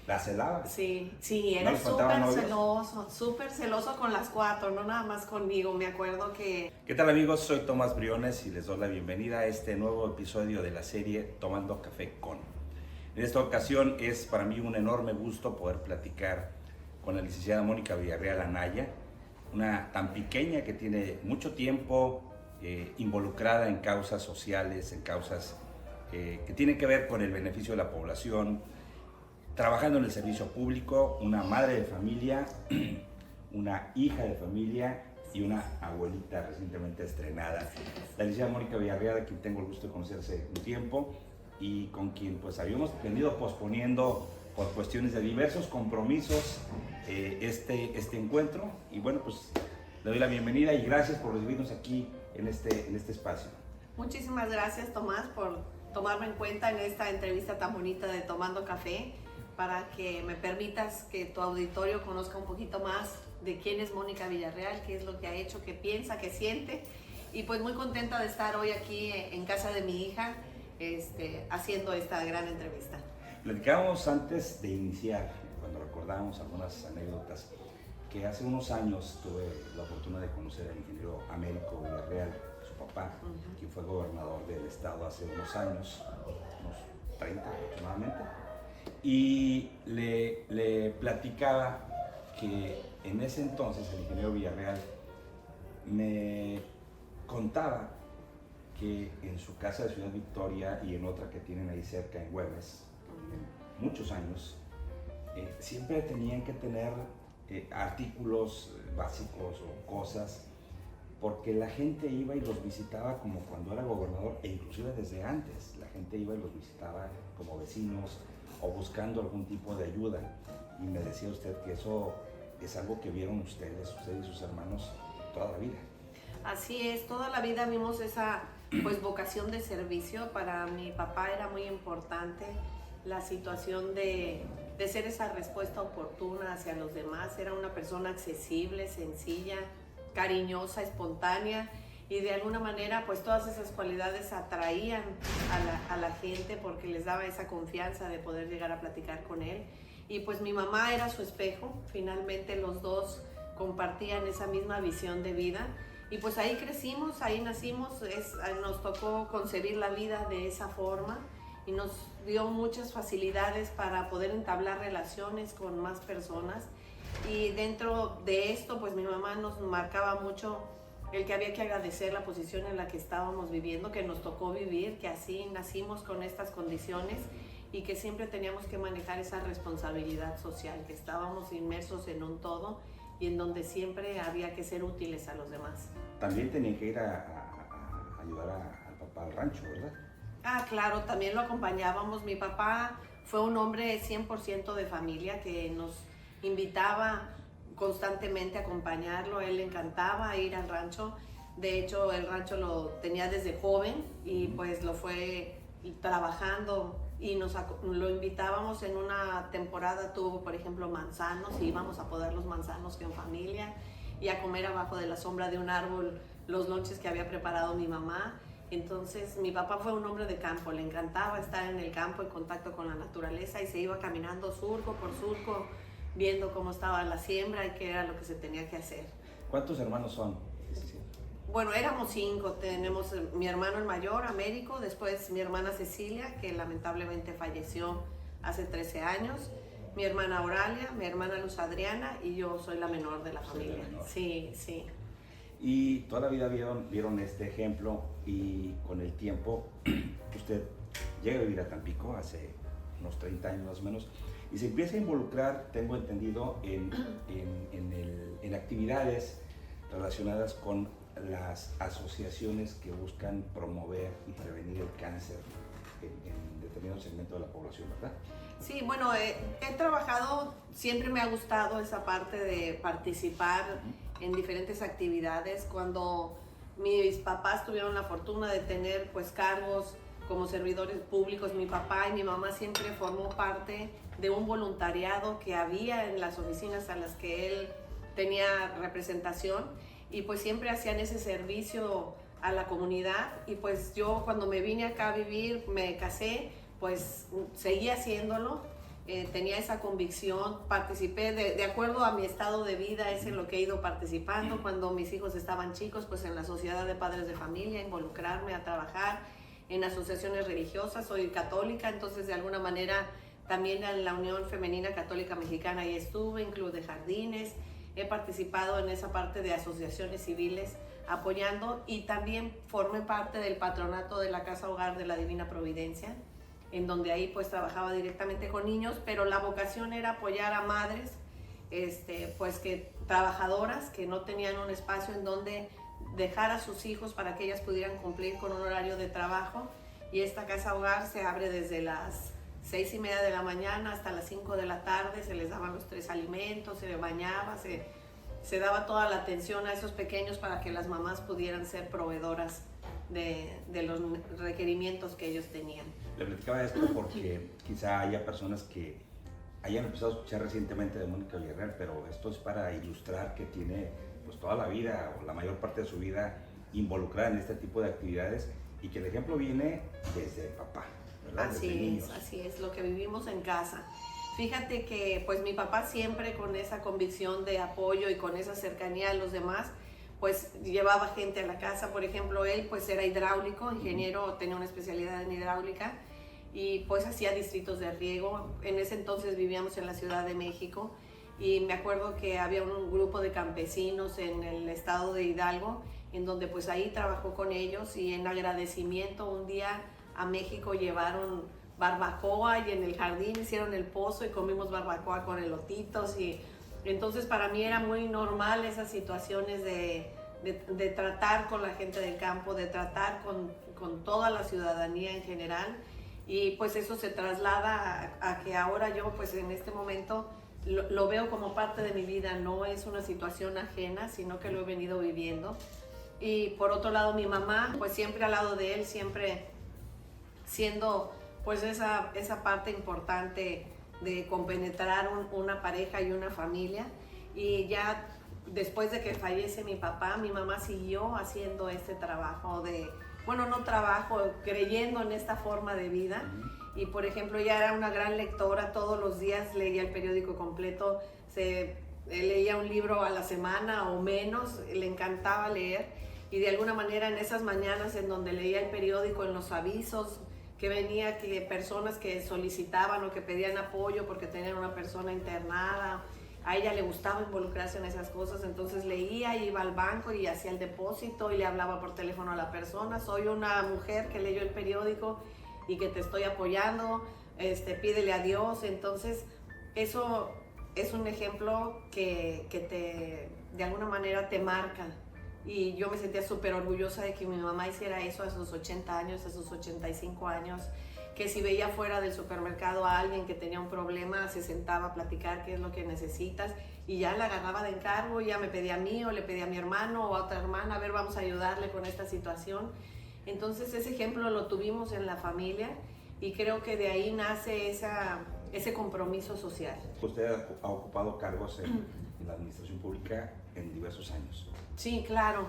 ¿La celaba? Sí, sí, ¿No era les faltaban súper celoso con las cuatro, no nada más conmigo. Me acuerdo que... ¿Qué tal, amigos? Soy Tomás Briones y les doy la bienvenida a este nuevo episodio de la serie Tomando Café con. En esta ocasión es para mí un enorme gusto poder platicar con la licenciada Mónica Villarreal Anaya, una tan pequeña que tiene mucho tiempo involucrada en causas sociales, en causas que tienen que ver con el beneficio de la población, trabajando en el servicio público, una madre de familia, una hija de familia y una abuelita recientemente estrenada. La licenciada Mónica Villarreal, a quien tengo el gusto de conocer hace un tiempo y con quien pues habíamos venido posponiendo por cuestiones de diversos compromisos este encuentro. Y bueno, pues le doy la bienvenida y gracias por recibirnos aquí en este espacio. Muchísimas gracias, Tomás, por tomarme en cuenta en esta entrevista tan bonita de Tomando Café, para que me permitas que tu auditorio conozca un poquito más de quién es Mónica Villarreal, qué es lo que ha hecho, qué piensa, qué siente. Y pues muy contenta de estar hoy aquí en casa de mi hija, haciendo esta gran entrevista. Platicábamos antes de iniciar, cuando recordábamos algunas anécdotas, que hace unos años tuve la oportunidad de conocer al ingeniero Américo Villarreal, su papá, quien fue gobernador del estado hace unos años, unos 30 aproximadamente. Y le platicaba que en ese entonces el ingeniero Villarreal me contaba que en su casa de Ciudad Victoria y en otra que tienen ahí cerca en Güemes, muchos años, siempre tenían que tener artículos básicos o cosas, porque la gente iba y los visitaba como cuando era gobernador, e inclusive desde antes, la gente iba y los visitaba como vecinos, o buscando algún tipo de ayuda. Y me decía usted que eso es algo que vieron usted y sus hermanos toda la vida. Así es, toda la vida vimos esa pues vocación de servicio. Para mi papá era muy importante la situación de ser esa respuesta oportuna hacia los demás. Era una persona accesible, sencilla, cariñosa, espontánea, y de alguna manera pues todas esas cualidades atraían a la gente porque les daba esa confianza de poder llegar a platicar con él. Y pues mi mamá era su espejo, finalmente los dos compartían esa misma visión de vida y pues ahí crecimos, ahí nacimos, nos tocó concebir la vida de esa forma y nos dio muchas facilidades para poder entablar relaciones con más personas. Y dentro de esto pues mi mamá nos marcaba mucho el que había que agradecer la posición en la que estábamos viviendo, que nos tocó vivir, que así nacimos con estas condiciones y que siempre teníamos que manejar esa responsabilidad social, que estábamos inmersos en un todo y en donde siempre había que ser útiles a los demás. También tenía que ir a ayudar al papá al rancho, ¿verdad? Ah, claro, también lo acompañábamos. Mi papá fue un hombre 100% de familia que nos invitaba constantemente a acompañarlo. A él le encantaba ir al rancho. De hecho, el rancho lo tenía desde joven y pues lo fue trabajando y lo invitábamos en una temporada. Tuvo, por ejemplo, manzanos y íbamos a podar los manzanos en familia y a comer abajo de la sombra de un árbol los lonches que había preparado mi mamá. Entonces mi papá fue un hombre de campo, le encantaba estar en el campo en contacto con la naturaleza y se iba caminando surco por surco viendo cómo estaba la siembra y qué era lo que se tenía que hacer. ¿Cuántos hermanos son? Bueno, éramos 5, tenemos mi hermano el mayor, Américo, después mi hermana Cecilia, que lamentablemente falleció hace 13 años, mi hermana Oralia, mi hermana Luz Adriana y yo soy la menor de la familia. Sí, sí. Y toda la vida vieron este ejemplo y con el tiempo usted llega a vivir a Tampico hace unos 30 años más o menos y se empieza a involucrar, tengo entendido, en actividades relacionadas con las asociaciones que buscan promover y prevenir el cáncer en determinado segmento de la población, ¿verdad? Sí, bueno, he trabajado, siempre me ha gustado esa parte de participar en diferentes actividades. Cuando mis papás tuvieron la fortuna de tener pues cargos como servidores públicos, mi papá y mi mamá siempre formó parte de un voluntariado que había en las oficinas a las que él tenía representación y pues siempre hacían ese servicio a la comunidad. Y pues yo cuando me vine acá a vivir, me casé, pues seguí haciéndolo tenía esa convicción, participé de acuerdo a mi estado de vida, es en lo que he ido participando. Cuando mis hijos estaban chicos, pues en la Sociedad de Padres de Familia, involucrarme a trabajar en asociaciones religiosas. Soy católica, entonces de alguna manera también en la Unión Femenina Católica Mexicana ahí estuve, en Club de Jardines, he participado en esa parte de asociaciones civiles apoyando, y también formé parte del patronato de la Casa Hogar de la Divina Providencia, en donde ahí pues trabajaba directamente con niños, pero la vocación era apoyar a madres pues que trabajadoras que no tenían un espacio en donde dejar a sus hijos para que ellas pudieran cumplir con un horario de trabajo. Y esta Casa Hogar se abre desde las 6:30 de la mañana hasta las 5 de la tarde, se les daban los 3 alimentos, se les bañaba, se daba toda la atención a esos pequeños para que las mamás pudieran ser proveedoras de los requerimientos que ellos tenían. Le platicaba esto porque quizá haya personas que hayan empezado a escuchar recientemente de Mónica Villarreal, pero esto es para ilustrar que tiene pues toda la vida o la mayor parte de su vida involucrada en este tipo de actividades, y que el ejemplo viene desde papá, ¿verdad? Así es, lo que vivimos en casa. Fíjate que pues mi papá siempre con esa convicción de apoyo y con esa cercanía a los demás, pues llevaba gente a la casa. Por ejemplo, él pues era hidráulico, ingeniero, tenía una especialidad en hidráulica, y pues hacía distritos de riego. En ese entonces vivíamos en la Ciudad de México, y me acuerdo que había un grupo de campesinos en el estado de Hidalgo, en donde pues ahí trabajó con ellos, y en agradecimiento un día a México llevaron barbacoa, y en el jardín hicieron el pozo y comimos barbacoa con elotitos. Y entonces para mí era muy normal esas situaciones de tratar con la gente del campo, de tratar con toda la ciudadanía en general, y pues eso se traslada a que ahora yo pues en este momento lo veo como parte de mi vida, no es una situación ajena, sino que lo he venido viviendo. Y por otro lado mi mamá, pues siempre al lado de él, siempre siendo pues esa parte importante de compenetrar una pareja y una familia. Y ya después de que fallece mi papá, mi mamá siguió haciendo este trabajo creyendo en esta forma de vida. Y por ejemplo, ella era una gran lectora, todos los días leía el periódico completo, leía un libro a la semana o menos, le encantaba leer, y de alguna manera en esas mañanas en donde leía el periódico, en los avisos que venía, que personas que solicitaban o que pedían apoyo porque tenían una persona internada, a ella le gustaba involucrarse en esas cosas, entonces leía, iba al banco y hacía el depósito y le hablaba por teléfono a la persona: soy una mujer que leyó el periódico y que te estoy apoyando, pídele a Dios. Entonces eso es un ejemplo que de alguna manera te marca, y yo me sentía súper orgullosa de que mi mamá hiciera eso a sus 80 años, a sus 85 años, que si veía fuera del supermercado a alguien que tenía un problema, se sentaba a platicar qué es lo que necesitas, y ya la agarraba de encargo, ya me pedía a mí o le pedía a mi hermano o a otra hermana: a ver, vamos a ayudarle con esta situación. Entonces ese ejemplo lo tuvimos en la familia, y creo que de ahí nace ese compromiso social. Usted ha ocupado cargos en la administración pública en diversos años. Sí, claro.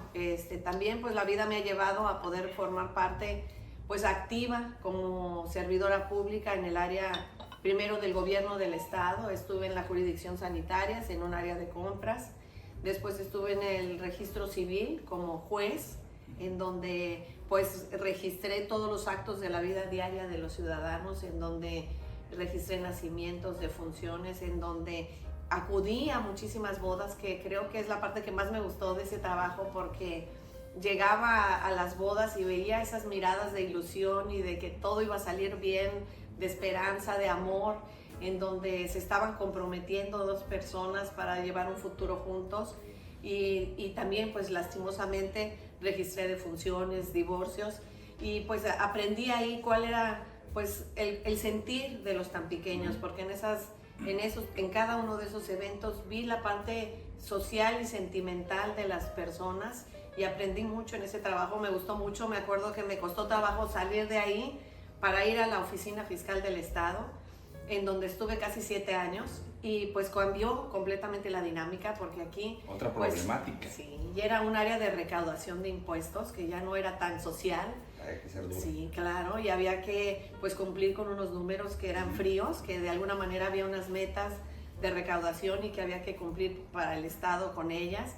También pues la vida me ha llevado a poder formar parte pues activa como servidora pública en el área primero del gobierno del estado. Estuve en la jurisdicción sanitaria, en un área de compras. Después estuve en el registro civil como juez, en donde pues registré todos los actos de la vida diaria de los ciudadanos, en donde registré nacimientos, defunciones, en donde acudí a muchísimas bodas, que creo que es la parte que más me gustó de ese trabajo, porque llegaba a las bodas y veía esas miradas de ilusión y de que todo iba a salir bien, de esperanza, de amor, en donde se estaban comprometiendo dos personas para llevar un futuro juntos. Y también pues lastimosamente registré defunciones, divorcios, y pues aprendí ahí cuál era pues el sentir de los tan pequeños, porque en cada uno de esos eventos vi la parte social y sentimental de las personas, y aprendí mucho en ese trabajo. Me gustó mucho. Me acuerdo que me costó trabajo salir de ahí para ir a la oficina fiscal del estado, en donde estuve casi 7 años, y pues cambió completamente la dinámica, porque aquí otra problemática. Sí, y era un área de recaudación de impuestos que ya no era tan social. hay que ser duro. Sí, claro, y había que pues cumplir con unos números que eran fríos, que de alguna manera había unas metas de recaudación y que había que cumplir para el Estado con ellas.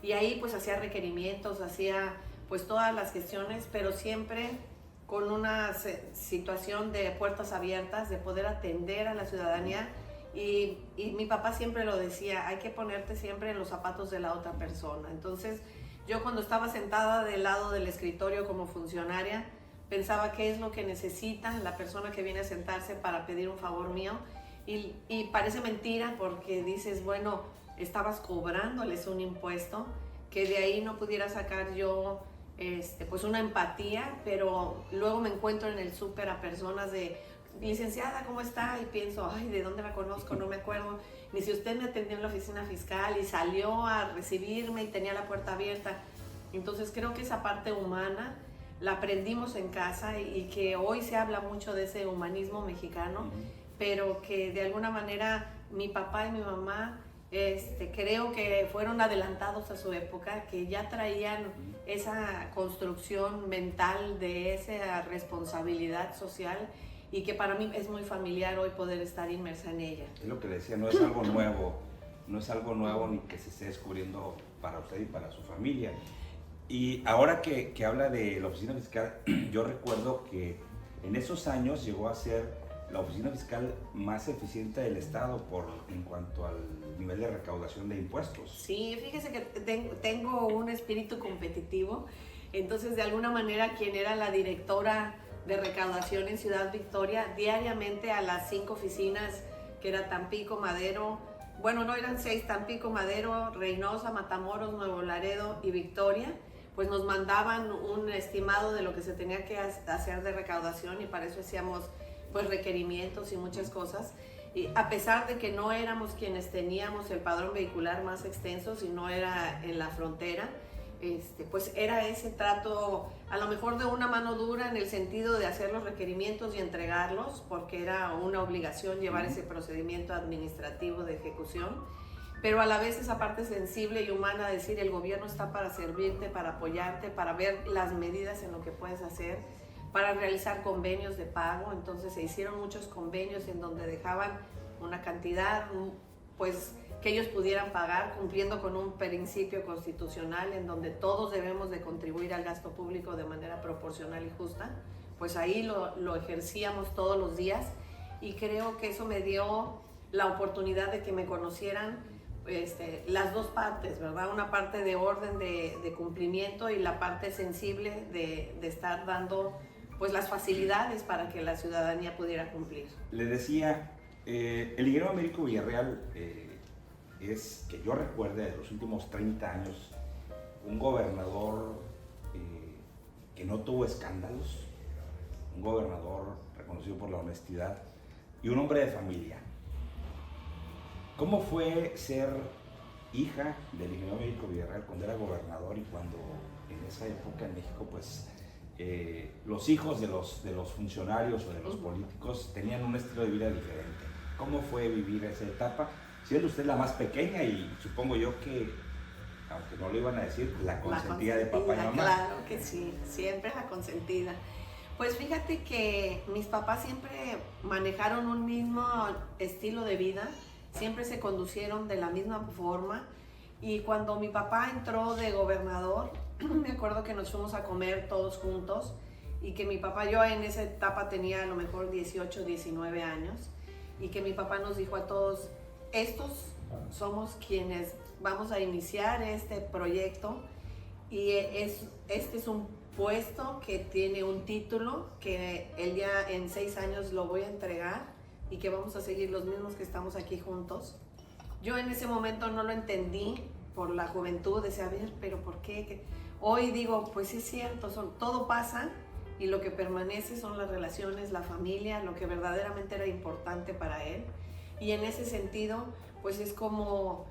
Y ahí pues hacía requerimientos, hacía pues todas las gestiones, pero siempre con una situación de puertas abiertas, de poder atender a la ciudadanía. Y mi papá siempre lo decía, hay que ponerte siempre en los zapatos de la otra persona. Entonces yo cuando estaba sentada del lado del escritorio como funcionaria, pensaba qué es lo que necesita la persona que viene a sentarse para pedir un favor mío. Y parece mentira porque dices, bueno, estabas cobrándoles un impuesto, que de ahí no pudiera sacar yo pues una empatía, pero luego me encuentro en el súper a personas de, licenciada, ¿cómo está? Y pienso, ay, ¿de dónde la conozco? No me acuerdo, ni si usted me atendió en la oficina fiscal y salió a recibirme y tenía la puerta abierta. Entonces creo que esa parte humana la aprendimos en casa y que hoy se habla mucho de ese humanismo mexicano, pero que de alguna manera mi papá y mi mamá creo que fueron adelantados a su época, que ya traían esa construcción mental de esa responsabilidad social y que para mí es muy familiar hoy poder estar inmersa en ella. Es lo que le decía, no es algo nuevo, no es algo nuevo ni que se esté descubriendo para usted y para su familia. Y ahora que habla de la oficina fiscal, yo recuerdo que en esos años llegó a ser la oficina fiscal más eficiente del Estado en cuanto al nivel de recaudación de impuestos. Sí, fíjese que tengo un espíritu competitivo, entonces de alguna manera quien era la directora de recaudación en Ciudad Victoria, diariamente a las 5 oficinas, que era Tampico, Madero, bueno, no eran 6, Tampico, Madero, Reynosa, Matamoros, Nuevo Laredo y Victoria, pues nos mandaban un estimado de lo que se tenía que hacer de recaudación y para eso hacíamos pues requerimientos y muchas cosas. Y a pesar de que no éramos quienes teníamos el padrón vehicular más extenso, sino era en la frontera, pues era ese trato a lo mejor de una mano dura en el sentido de hacer los requerimientos y entregarlos, porque era una obligación llevar ese procedimiento administrativo de ejecución, pero a la vez esa parte sensible y humana de decir el gobierno está para servirte, para apoyarte, para ver las medidas en lo que puedes hacer, para realizar convenios de pago. Entonces se hicieron muchos convenios en donde dejaban una cantidad pues que ellos pudieran pagar cumpliendo con un principio constitucional en donde todos debemos de contribuir al gasto público de manera proporcional y justa. Pues ahí lo ejercíamos todos los días y creo que eso me dio la oportunidad de que me conocieran las dos partes, ¿verdad? Una parte de orden de cumplimiento y la parte sensible de estar dando pues las facilidades para que la ciudadanía pudiera cumplir. Le decía, el ingeniero Américo Villarreal es, que yo recuerde, de los últimos 30 años, un gobernador que no tuvo escándalos, un gobernador reconocido por la honestidad y un hombre de familia. ¿Cómo fue ser hija del ingeniero Américo Villarreal cuando era gobernador y cuando en esa época en México pues los hijos de los funcionarios o de los políticos tenían un estilo de vida diferente? ¿Cómo fue vivir esa etapa? Siendo usted la más pequeña y supongo yo que, aunque no lo iban a decir, la consentida de papá y mamá. Claro que sí, siempre la consentida. Pues fíjate que mis papás siempre manejaron un mismo estilo de vida, siempre se conducieron de la misma forma y cuando mi papá entró de gobernador, me acuerdo que nos fuimos a comer todos juntos y que mi papá, yo en esa etapa tenía a lo mejor 18, 19 años y que mi papá nos dijo a todos, estos somos quienes vamos a iniciar este proyecto y este es un puesto que tiene un título que él ya en 6 años lo voy a entregar y que vamos a seguir los mismos que estamos aquí juntos. Yo en ese momento no lo entendí por la juventud, decía, a ver, pero ¿por qué? Hoy digo, pues sí es cierto, todo pasa y lo que permanece son las relaciones, la familia, lo que verdaderamente era importante para él. Y en ese sentido, pues es como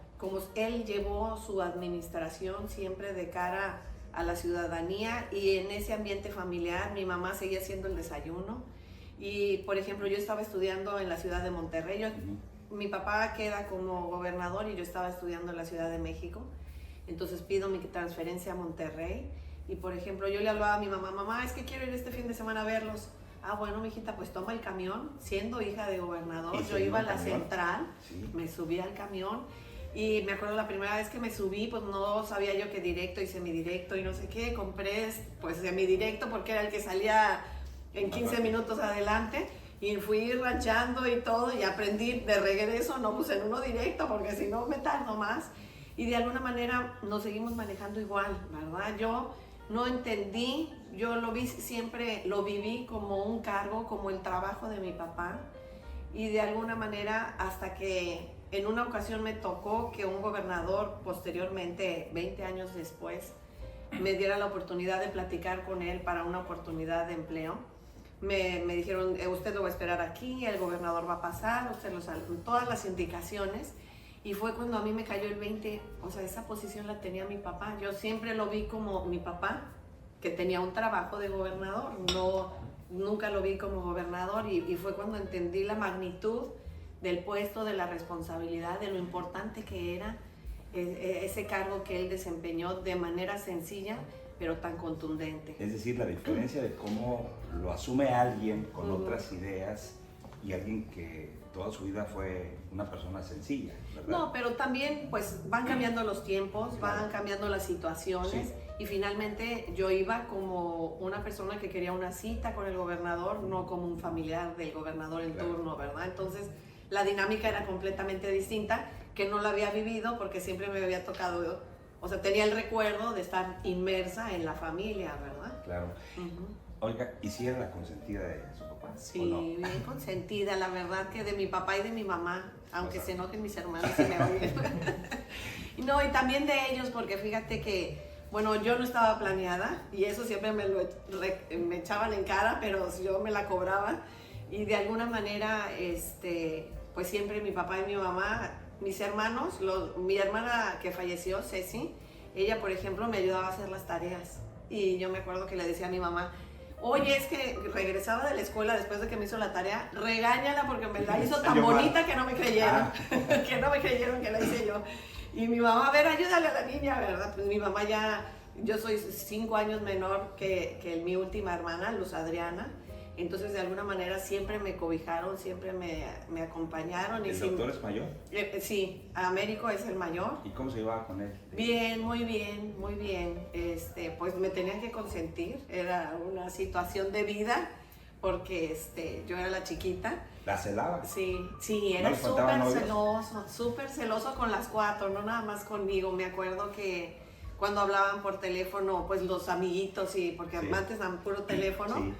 él llevó su administración siempre de cara a la ciudadanía y en ese ambiente familiar mi mamá seguía haciendo el desayuno. Y, por ejemplo, yo estaba estudiando en la ciudad de Monterrey. Mi papá queda como gobernador y yo estaba estudiando en la Ciudad de México. Entonces pido mi transferencia a Monterrey Y por ejemplo, yo le hablaba a mi mamá, mamá, es que quiero ir este fin de semana a verlos. Ah, bueno, mijita, pues toma el camión. Siendo hija de gobernador, yo iba a la central, sí. Me subí al camión. Y me acuerdo la primera vez que me subí, pues no sabía yo qué directo y semidirecto y no sé qué. Compré pues semidirecto porque era el que salía en 15 minutos adelante. Y fui ranchando y todo y aprendí de regreso, no pues en uno directo porque si no me tardo más. Y de alguna manera nos seguimos manejando igual, ¿verdad? Yo no entendí, yo lo vi siempre, lo viví como un cargo, como el trabajo de mi papá. Y de alguna manera hasta que en una ocasión me tocó que un gobernador posteriormente, 20 años después, me diera la oportunidad de platicar con él para una oportunidad de empleo. Me dijeron, usted lo va a esperar aquí, el gobernador va a pasar, usted todas las indicaciones. Y fue cuando a mí me cayó el 20, o sea, esa posición la tenía mi papá. Yo siempre lo vi como mi papá, que tenía un trabajo de gobernador, nunca lo vi como gobernador y fue cuando entendí la magnitud del puesto, de la responsabilidad, de lo importante que era ese cargo que él desempeñó de manera sencilla, pero tan contundente. Es decir, la diferencia de cómo lo asume alguien con otras ideas y alguien que toda su vida fue una persona sencilla, ¿verdad? No, pero también pues van cambiando los tiempos, van cambiando las situaciones. Sí. Y finalmente yo iba como una persona que quería una cita con el gobernador, no como un familiar del gobernador en turno, ¿verdad? Entonces la dinámica era completamente distinta, que no la había vivido porque siempre me había tocado, o sea, tenía el recuerdo de estar inmersa en la familia, ¿verdad? Claro. Oiga, ¿y si era la consentida de su papá? Sí, ¿o no? Bien consentida, la verdad que de mi papá y de mi mamá, aunque se enojen mis hermanos si me oyen. No, y también de ellos, porque fíjate que, bueno, yo no estaba planeada y eso siempre me echaban en cara, pero yo me la cobraba. Y de alguna manera, pues siempre mi papá y mi mamá, mis hermanos, mi hermana que falleció, Ceci, ella, por ejemplo, me ayudaba a hacer las tareas. Y yo me acuerdo que le decía a mi mamá, oye, es que regresaba de la escuela después de que me hizo la tarea, regáñala porque me la hizo tan bonita que no me creyeron, que no me creyeron que la hice yo. Y mi mamá, a ver, ayúdale a la niña, ¿verdad? Pues mi mamá ya, yo soy 5 años menor que mi última hermana, Luz Adriana. Entonces, de alguna manera, siempre me cobijaron, siempre me acompañaron. ¿El doctor es mayor? Sí, Américo es el mayor. ¿Y cómo se llevaba con él? Bien, muy bien, muy bien. Pues me tenían que consentir, era una situación de vida, porque yo era la chiquita. ¿La celaba? Sí, era ¿No súper celoso con las 4, no nada más conmigo. Me acuerdo que cuando hablaban por teléfono, pues los amiguitos, porque antes daban puro teléfono. Sí.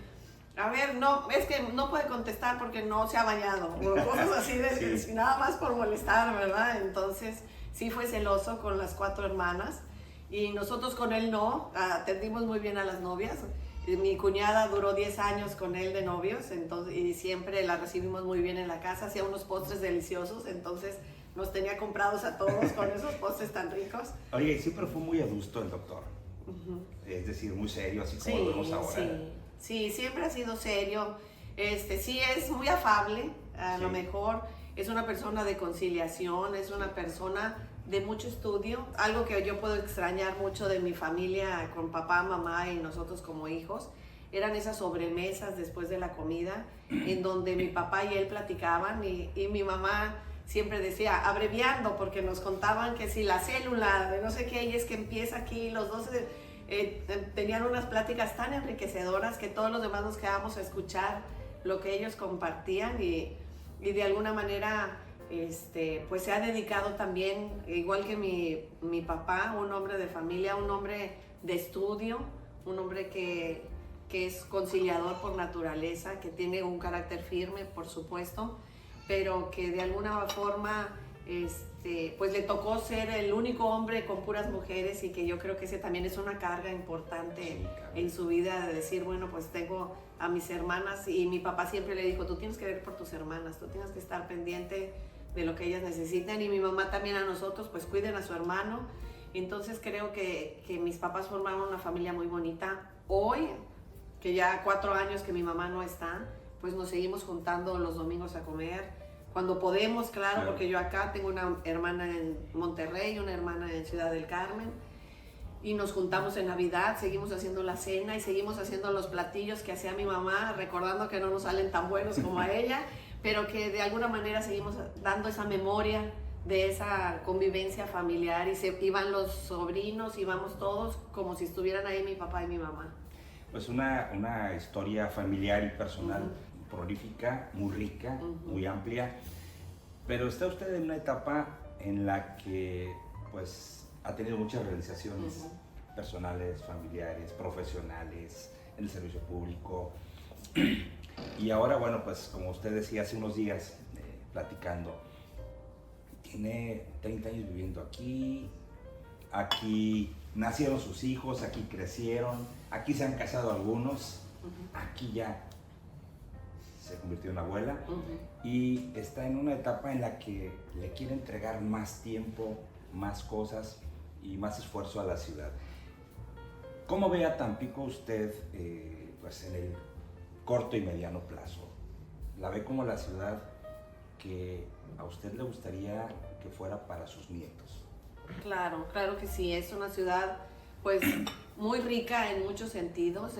A ver, no, es que no puede contestar porque no se ha bañado, o cosas así de nada más por molestar, ¿verdad? Entonces, sí fue celoso con las 4 hermanas y nosotros con él no, atendimos muy bien a las novias. Mi cuñada duró 10 años con él de novios, entonces, y siempre la recibimos muy bien en la casa, hacía unos postres deliciosos, entonces nos tenía comprados a todos con esos postres tan ricos. Oye, siempre fue muy adusto el doctor, es decir, muy serio, así como lo vemos ahora. Sí, siempre ha sido serio, sí es muy afable, a lo mejor es una persona de conciliación, es una persona de mucho estudio, algo que yo puedo extrañar mucho de mi familia con papá, mamá y nosotros como hijos, eran esas sobremesas después de la comida, en donde mi papá y él platicaban y mi mamá siempre decía, abreviando, porque nos contaban que si la célula de no sé qué, y es que empieza aquí, los dos tenían unas pláticas tan enriquecedoras que todos los demás nos quedábamos a escuchar lo que ellos compartían y de alguna manera pues se ha dedicado también, igual que mi papá, un hombre de familia, un hombre de estudio, un hombre que es conciliador por naturaleza, que tiene un carácter firme, por supuesto, pero que de alguna forma pues le tocó ser el único hombre con puras mujeres y que yo creo que ese también es una carga importante en su vida de decir, bueno, pues tengo a mis hermanas y mi papá siempre le dijo, tú tienes que ver por tus hermanas, tú tienes que estar pendiente de lo que ellas necesitan y mi mamá también a nosotros, pues cuiden a su hermano. Entonces creo que mis papás formaron una familia muy bonita. Hoy, que ya 4 años que mi mamá no está, pues nos seguimos juntando los domingos a comer. Cuando podemos, claro, porque yo acá tengo una hermana en Monterrey, una hermana en Ciudad del Carmen. y nos juntamos en Navidad, seguimos haciendo la cena y seguimos haciendo los platillos que hacía mi mamá, recordando que no nos salen tan buenos como a ella, pero que de alguna manera seguimos dando esa memoria de esa convivencia familiar y iban los sobrinos, íbamos todos como si estuvieran ahí mi papá y mi mamá. Pues una historia familiar y personal prolífica, muy rica, muy amplia, pero está usted en una etapa en la que pues ha tenido muchas realizaciones personales, familiares, profesionales, en el servicio público. Y ahora, bueno, pues como usted decía hace unos días, platicando, tiene 30 años viviendo aquí, aquí nacieron sus hijos, aquí crecieron, aquí se han casado algunos, aquí ya se convirtió en abuela y está en una etapa en la que le quiere entregar más tiempo, más cosas y más esfuerzo a la ciudad. ¿Cómo ve a Tampico usted pues en el corto y mediano plazo? ¿La ve como la ciudad que a usted le gustaría que fuera para sus nietos? Claro, claro que sí, es una ciudad pues muy rica en muchos sentidos,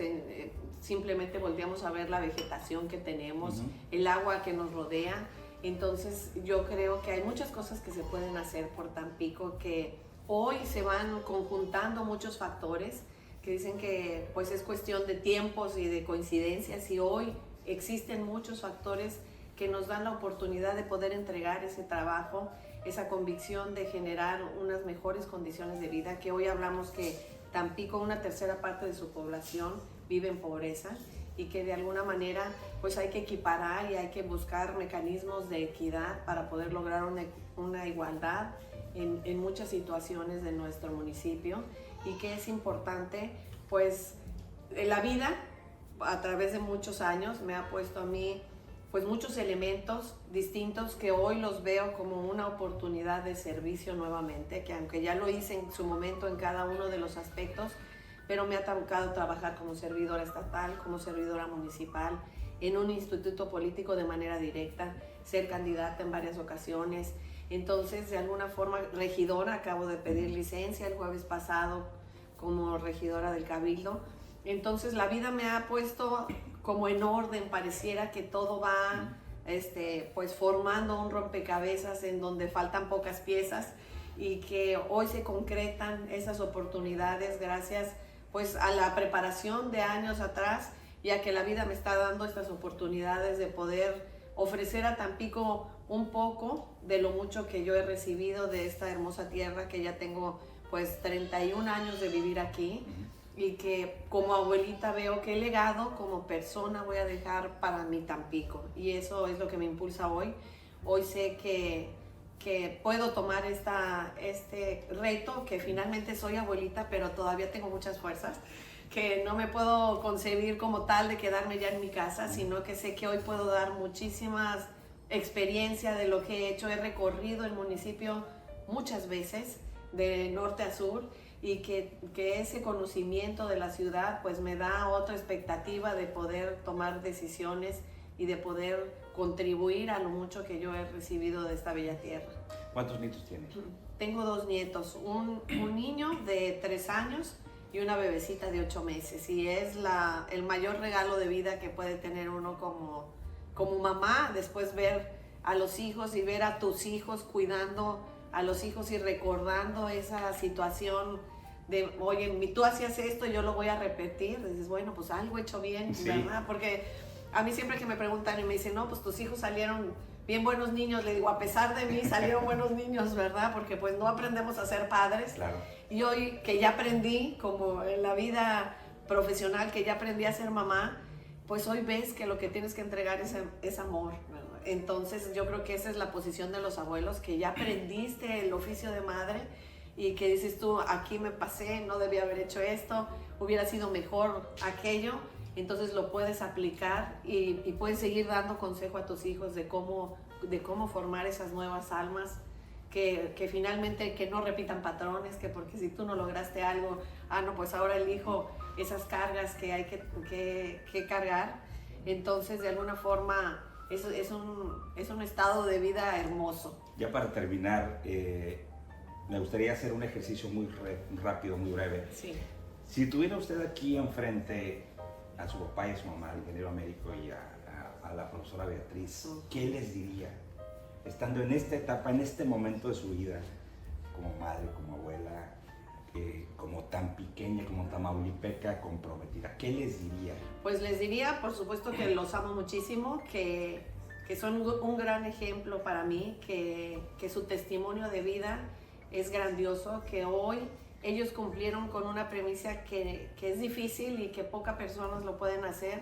simplemente volteamos a ver la vegetación que tenemos, el agua que nos rodea, entonces yo creo que hay muchas cosas que se pueden hacer por Tampico, que hoy se van conjuntando muchos factores, que dicen que pues es cuestión de tiempos y de coincidencias, y hoy existen muchos factores que nos dan la oportunidad de poder entregar ese trabajo, esa convicción de generar unas mejores condiciones de vida, que hoy hablamos que Tampico, una tercera parte de su población vive en pobreza y que de alguna manera pues hay que equiparar y hay que buscar mecanismos de equidad para poder lograr una igualdad en muchas situaciones de nuestro municipio, y que es importante pues la vida a través de muchos años me ha puesto a mí pues muchos elementos distintos que hoy los veo como una oportunidad de servicio nuevamente, que aunque ya lo hice en su momento en cada uno de los aspectos, pero me ha tocado trabajar como servidora estatal, como servidora municipal, en un instituto político de manera directa, ser candidata en varias ocasiones. Entonces, de alguna forma, regidora, acabo de pedir licencia el jueves pasado como regidora del Cabildo. Entonces, la vida me ha puesto como en orden, pareciera que todo va pues formando un rompecabezas en donde faltan pocas piezas, y que hoy se concretan esas oportunidades gracias pues a la preparación de años atrás, y a que la vida me está dando estas oportunidades de poder ofrecer a Tampico un poco de lo mucho que yo he recibido de esta hermosa tierra, que ya tengo pues 31 años de vivir aquí, y que como abuelita veo qué legado como persona voy a dejar para mi Tampico, y eso es lo que me impulsa hoy. Hoy sé que puedo tomar este reto, que finalmente soy abuelita, pero todavía tengo muchas fuerzas, que no me puedo concebir como tal de quedarme ya en mi casa, sino que sé que hoy puedo dar muchísimas experiencias de lo que he hecho. He recorrido el municipio muchas veces, de norte a sur, y que ese conocimiento de la ciudad pues me da otra expectativa de poder tomar decisiones y de poder contribuir a lo mucho que yo he recibido de esta bella tierra. ¿Cuántos nietos tiene? Tengo 2 nietos, un niño de 3 años y una bebecita de 8 meses, y es el mayor regalo de vida que puede tener uno como mamá, después ver a los hijos y ver a tus hijos cuidando a los hijos y recordando esa situación de, oye, tú hacías esto, yo lo voy a repetir. Dices, bueno, pues algo he hecho bien, sí, ¿verdad? Porque a mí siempre que me preguntan y me dicen, no, pues tus hijos salieron bien buenos niños, le digo, a pesar de mí salieron buenos niños, ¿verdad? Porque pues no aprendemos a ser padres. Claro. Y hoy que ya aprendí, como en la vida profesional, que ya aprendí a ser mamá, pues hoy ves que lo que tienes que entregar es amor, ¿verdad? Entonces yo creo que esa es la posición de los abuelos, que ya aprendiste el oficio de madre y que dices tú, aquí me pasé, no debía haber hecho esto, hubiera sido mejor aquello. Entonces lo puedes aplicar y puedes seguir dando consejo a tus hijos de cómo formar esas nuevas almas, que finalmente que no repitan patrones, que porque si tú no lograste algo, no, pues ahora elijo esas cargas que hay que cargar. Entonces de alguna forma es un estado de vida hermoso. Ya para terminar, me gustaría hacer un ejercicio muy rápido, muy breve. Sí. Si tuviera usted aquí enfrente a su papá y a su mamá, al ingeniero Américo y a la profesora Beatriz, ¿qué les diría? Estando en esta etapa, en este momento de su vida, como madre, como abuela, como tan pequeña, como tamaulipeca, comprometida, ¿qué les diría? Pues les diría, por supuesto, que los amo muchísimo, que son un gran ejemplo para mí, que su testimonio de vida es grandioso, que hoy ellos cumplieron con una premisa que es difícil y que pocas personas lo pueden hacer,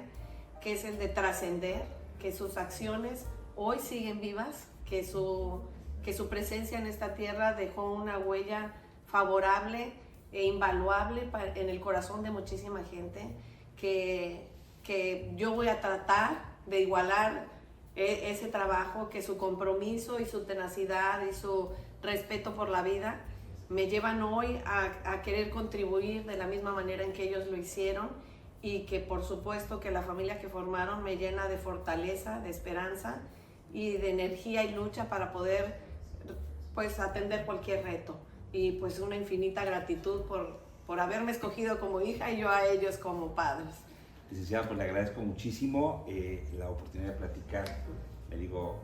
que es el de trascender, que sus acciones hoy siguen vivas, que su presencia en esta tierra dejó una huella favorable e invaluable en el corazón de muchísima gente, que yo voy a tratar de igualar ese trabajo, que su compromiso y su tenacidad y su respeto por la vida me llevan hoy a querer contribuir de la misma manera en que ellos lo hicieron, y que por supuesto que la familia que formaron me llena de fortaleza, de esperanza y de energía y lucha para poder pues atender cualquier reto, y pues una infinita gratitud por haberme escogido como hija y yo a ellos como padres. Licenciada, pues le agradezco muchísimo la oportunidad de platicar. Le digo,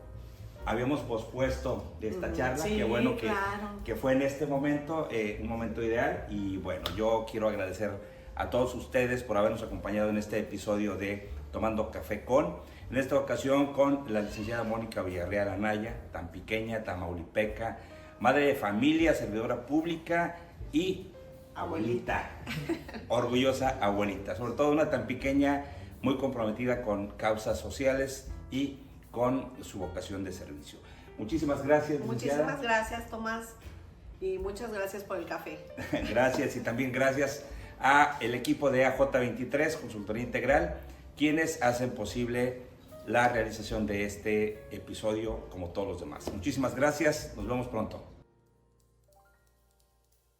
habíamos pospuesto de esta charla, sí, qué bueno claro, que fue en este momento, un momento ideal, y bueno, yo quiero agradecer a todos ustedes por habernos acompañado en este episodio de Tomando Café con, en esta ocasión con la licenciada Mónica Villarreal Anaya, tan pequeña, tamaulipeca, madre de familia, servidora pública y abuelita, orgullosa abuelita, sobre todo una tan pequeña, muy comprometida con causas sociales y con su vocación de servicio. Muchísimas gracias, licenciada. Muchísimas gracias, Tomás, y muchas gracias por el café. Gracias, y también gracias a el equipo de AJ23, Consultoría Integral, quienes hacen posible la realización de este episodio como todos los demás. Muchísimas gracias, nos vemos pronto.